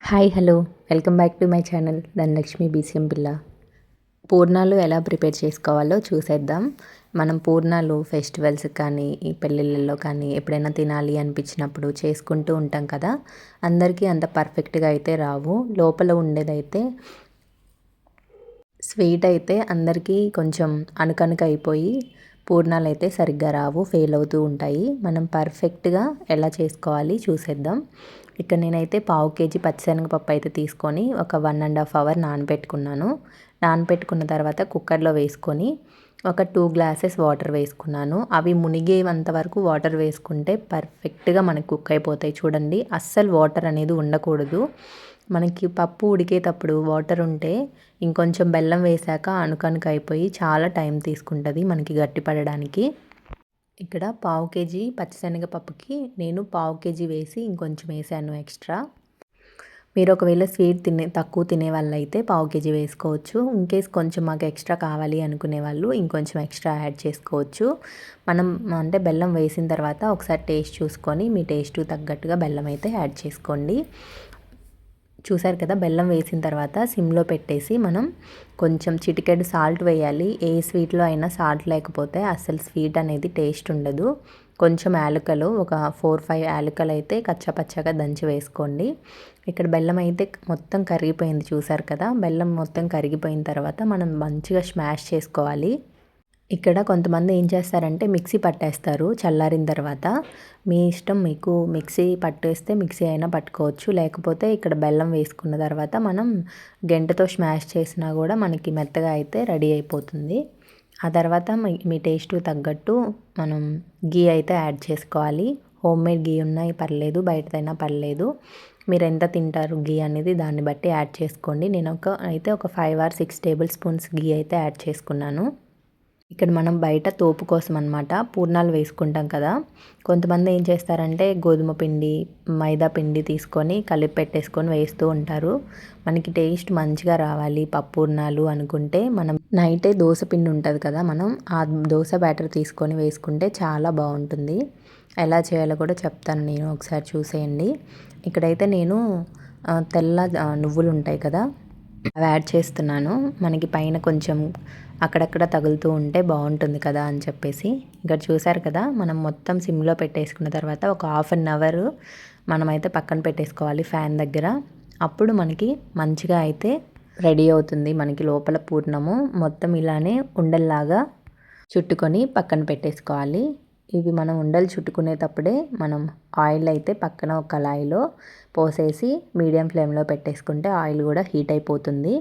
Hi hello welcome back to my channel Dhanalakshmi BCM పిల్ల. పూర్ణాలు ఎలా ప్రిపేర్ చేసుకోవాలో చూసేద్దాం. మనం పూర్ణాలు ఫెస్టివల్స్ కానీ ఈ పెళ్ళిళ్ళల్లో కానీ ఎప్పుడైనా తినాలి అనిపించినప్పుడు చేసుకుంటూ ఉంటాం కదా. అందరికీ అంత పర్ఫెక్ట్గా అయితే రావు. లోపల ఉండేదైతే స్వీట్ అయితే అందరికీ కొంచెం అనుకనుక అయిపోయి పూర్ణాలు అయితే సరిగ్గా రావు, ఫెయిల్ అవుతూ ఉంటాయి. మనం పర్ఫెక్ట్గా ఎలా చేసుకోవాలి చూసేద్దాం. ఇక్కడ నేనైతే పావు కేజీ పచ్చిశనగపప్పు అయితే తీసుకొని ఒక 1.5 అవర్ నానబెట్టుకున్నాను. నానబెట్టుకున్న తర్వాత కుక్కర్లో వేసుకొని ఒక 2 గ్లాసెస్ వాటర్ వేసుకున్నాను. అవి మునిగేంత వరకు వాటర్ వేసుకుంటే పర్ఫెక్ట్గా మనకు కుక్ అయిపోతాయి. చూడండి, అస్సలు వాటర్ అనేది ఉండకూడదు. మనకి పప్పు ఉడికేటప్పుడు వాటర్ ఉంటే ఇంకొంచెం బెల్లం వేసాక అనుకనుక అయిపోయి చాలా టైం తీసుకుంటుంది మనకి గట్టిపడడానికి. ఇక్కడ పావు కేజీ పచ్చిశనగపప్పుకి నేను పావు కేజీ వేసి ఇంకొంచెం వేసాను ఎక్స్ట్రా. మీరు ఒకవేళ స్వీట్ తక్కువ తినే వాళ్ళు అయితే పావు కేజీ వేసుకోవచ్చు. ఇన్కేస్ కొంచెం మాకు ఎక్స్ట్రా కావాలి అనుకునే వాళ్ళు ఇంకొంచెం ఎక్స్ట్రా యాడ్ చేసుకోవచ్చు. మనం అంటే బెల్లం వేసిన తర్వాత ఒకసారి టేస్ట్ చూసుకొని మీ టేస్ట్ తగ్గట్టుగా బెల్లం అయితే యాడ్ చేసుకోండి. చూసారు కదా, బెల్లం వేసిన తర్వాత సిమ్లో పెట్టేసి మనం కొంచెం చిటికెడు సాల్ట్ వేయాలి. ఏ స్వీట్లో అయినా సాల్ట్ లేకపోతే అస్సలు స్వీట్ అనేది టేస్ట్ ఉండదు. కొంచెం యాలకులు, ఒక 4-5 యాలకులు అయితే కచ్చపచ్చగా దంచి వేసుకోండి. ఇక్కడ బెల్లం అయితే మొత్తం కరిగిపోయింది. చూసారు కదా, బెల్లం మొత్తం కరిగిపోయిన తర్వాత మనం మంచిగా స్మాష్ చేసుకోవాలి. ఇక్కడ కొంతమంది ఏం చేస్తారంటే మిక్సీ పట్టేస్తారు చల్లారిన తర్వాత. మీ ఇష్టం, మీకు మిక్సీ పట్టేస్తే మిక్సీ అయినా పట్టుకోవచ్చు. లేకపోతే ఇక్కడ బెల్లం వేసుకున్న తర్వాత మనం గెంటతో స్మాష్ చేసినా కూడా మనకి మెత్తగా అయితే రెడీ అయిపోతుంది. ఆ తర్వాత మీ టేస్ట్ తగ్గట్టు మనం గీ అయితే యాడ్ చేసుకోవాలి. హోమ్ మేడ్ గీ ఉన్నా పర్లేదు, బయటదైనా పర్లేదు. మీరు ఎంత తింటారు గీ అనేది దాన్ని బట్టి యాడ్ చేసుకోండి. నేను ఒక 5 or 6 టేబుల్ స్పూన్స్ గీ అయితే యాడ్ చేసుకున్నాను. ఇక్కడ మనం బయట తోపు కోసం అనమాట పూర్ణాలు వేసుకుంటాం కదా. కొంతమంది ఏం చేస్తారంటే గోధుమ పిండి, మైదా పిండి తీసుకొని కలిపి పెట్టేసుకొని వేస్తూ ఉంటారు. మనకి టేస్ట్ మంచిగా రావాలి పప్పూర్ణాలు అనుకుంటే మనం నైటే దోశ పిండి ఉంటుంది కదా, మనం ఆ దోశ బ్యాటర్ తీసుకొని వేసుకుంటే చాలా బాగుంటుంది. ఎలా చేయాలో కూడా చెప్తాను నేను, ఒకసారి చూసేయండి. ఇక్కడైతే నేను తెల్ల నువ్వులు ఉంటాయి కదా, అవి యాడ్ చేస్తున్నాను. మనకి పైన కొంచెం అక్కడక్కడ తగులుతూ ఉంటే బాగుంటుంది కదా అని చెప్పేసి. ఇక్కడ చూసారు కదా, మనం మొత్తం సిమ్లో పెట్టేసుకున్న తర్వాత ఒక 1/2 అవర్ మనమైతే పక్కన పెట్టేసుకోవాలి ఫ్యాన్ దగ్గర. అప్పుడు మనకి మంచిగా అయితే రెడీ అవుతుంది. మనకి లోపల పూర్ణము మొత్తం ఇలానే ఉండల్లాగా చుట్టుకొని పక్కన పెట్టేసుకోవాలి. ఇవి మనం ఉండలు చుట్టుకునేటప్పుడే మనం ఆయిల్ అయితే పక్కన ఒక కళాయిలో పోసేసి మీడియం ఫ్లేమ్లో పెట్టేసుకుంటే ఆయిల్ కూడా హీట్ అయిపోతుంది.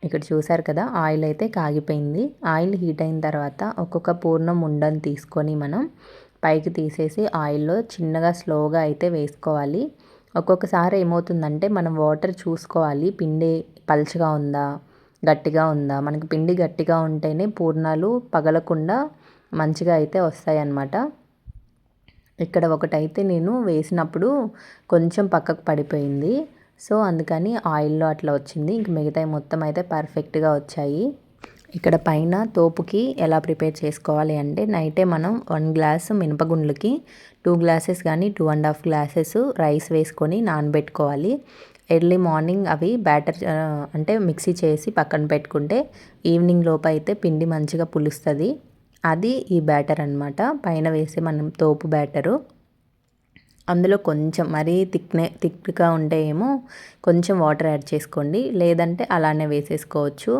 ఇక్కడ చూసారు కదా, ఆయిల్ అయితే కాగిపోయింది. ఆయిల్ హీట్ అయిన తర్వాత ఒక్కొక్క పూర్ణం ఉండని తీసుకొని మనం పైకి తీసేసి ఆయిల్లో చిన్నగా స్లోగా అయితే వేసుకోవాలి. ఒక్కొక్కసారి ఏమవుతుందంటే మనం వాటర్ చూసుకోవాలి, పిండి పలుచగా ఉందా గట్టిగా ఉందా. మనకి పిండి గట్టిగా ఉంటేనే పూర్ణాలు పగలకుండా మంచిగా అయితే వస్తాయి అన్నమాట. ఇక్కడ ఒకటైతే నేను వేసినప్పుడు కొంచెం పక్కకు పడిపోయింది. సో అందుకని ఆయిల్లో అట్లా వచ్చింది. ఇంక మిగతాయి మొత్తం అయితే పర్ఫెక్ట్గా వచ్చాయి. ఇక్కడ పైన తోపుకి ఎలా ప్రిపేర్ చేసుకోవాలి అంటే నైటే మనం 1 గ్లాసు మినపగుండ్లకి 2 గ్లాసెస్ కానీ 2.5 గ్లాసెస్ రైస్ వేసుకొని నానబెట్టుకోవాలి. ఎర్లీ మార్నింగ్ అవి బ్యాటర్ అంటే మిక్సీ చేసి పక్కన పెట్టుకుంటే ఈవినింగ్ లోపు అయితే పిండి మంచిగా పులుస్తుంది. అది ఈ బ్యాటర్ అనమాట, పైన వేసే మనం తోపు బ్యాటరు. అందులో కొంచెం మరీ థిక్గా ఉంటే ఏమో కొంచెం వాటర్ యాడ్ చేసుకోండి, లేదంటే అలానే వేసేసుకోవచ్చు.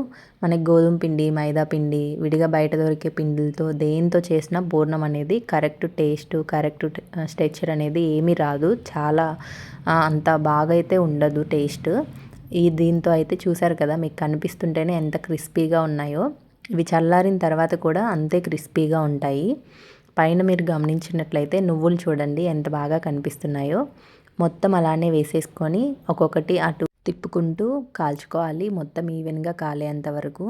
మనకి గోధుమ పిండి, మైదా పిండి, విడిగా బయట దొరికే పిండిలతో దేంతో చేసిన పూర్ణం అనేది కరెక్ట్ టేస్ట్, కరెక్ట్ స్ట్రక్చర్ అనేది ఏమీ రాదు. చాలా అంత బాగా అయితే ఉండదు టేస్ట్. దీంతో అయితే చూసారు కదా, మీకు కనిపిస్తుంటేనే ఎంత క్రిస్పీగా ఉన్నాయో. ఇవి చల్లారిన తర్వాత కూడా అంతే క్రిస్పీగా ఉంటాయి. పైన మీరు గమనించినట్లయితే నువ్వులు చూడండి ఎంత బాగా కనిపిస్తున్నాయో. మొత్తం అలానే వేసేసుకొని ఒక్కొక్కటి అటు తిప్పుకుంటూ కాల్చుకోవాలి, మొత్తం ఈవెన్గా కాలేంత వరకు.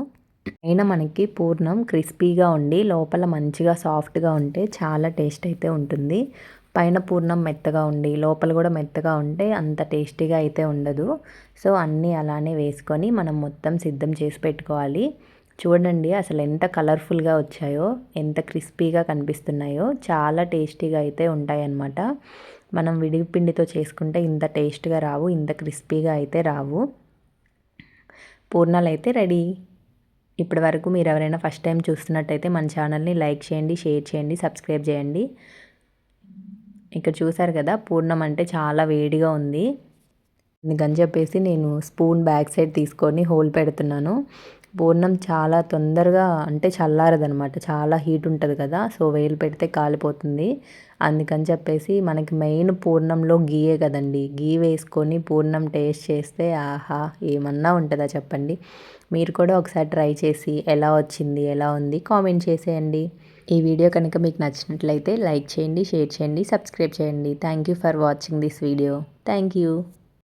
పైన మనకి పూర్ణం క్రిస్పీగా ఉండి లోపల మంచిగా సాఫ్ట్గా ఉంటే చాలా టేస్ట్ అయితే ఉంటుంది. పైన పూర్ణం మెత్తగా ఉండి లోపల కూడా మెత్తగా ఉంటే అంత టేస్టీగా అయితే ఉండదు. సో అన్నీ అలానే వేసుకొని మనం మొత్తం సిద్ధం చేసి పెట్టుకోవాలి. చూడండి అసలు ఎంత కలర్ఫుల్గా వచ్చాయో, ఎంత క్రిస్పీగా కనిపిస్తున్నాయో, చాలా టేస్టీగా అయితే ఉంటాయన్నమాట. మనం విడి పిండితో చేసుకుంటే ఇంత టేస్ట్గా రావు, ఇంత క్రిస్పీగా అయితే రావు. పూర్ణాలు అయితే రెడీ. ఇప్పటి వరకు మీరు ఎవరైనా ఫస్ట్ టైం చూస్తున్నట్టయితే మన ఛానల్ని లైక్ చేయండి, షేర్ చేయండి, సబ్స్క్రైబ్ చేయండి. ఇక్కడ చూసారు కదా, పూర్ణం అంటే చాలా వేడిగా ఉంది. అందుకని చెప్పేసి నేను స్పూన్ బ్యాక్ సైడ్ తీసుకొని హోల్ పెడుతున్నాను. పూర్ణం చాలా తొందరగా అంటే చల్లారదనమాట, చాలా హీట్ ఉంటుంది కదా, సో వేలు పెడితే కాలిపోతుంది. అందుకని చెప్పేసి మనకి మెయిన్ పూర్ణంలో గీయే కదండి, గీ వేసుకొని పూర్ణం టేస్ట్ చేస్తే ఆహా ఏమన్నా ఉంటుందా చెప్పండి. మీరు కూడా ఒకసారి ట్రై చేసి ఎలా వచ్చింది, ఎలా ఉంది కామెంట్ చేసేయండి. ఈ వీడియో కనుక మీకు నచ్చినట్లయితే లైక్ చేయండి, షేర్ చేయండి, సబ్స్క్రైబ్ చేయండి. Thank you for watching this video. Thank you.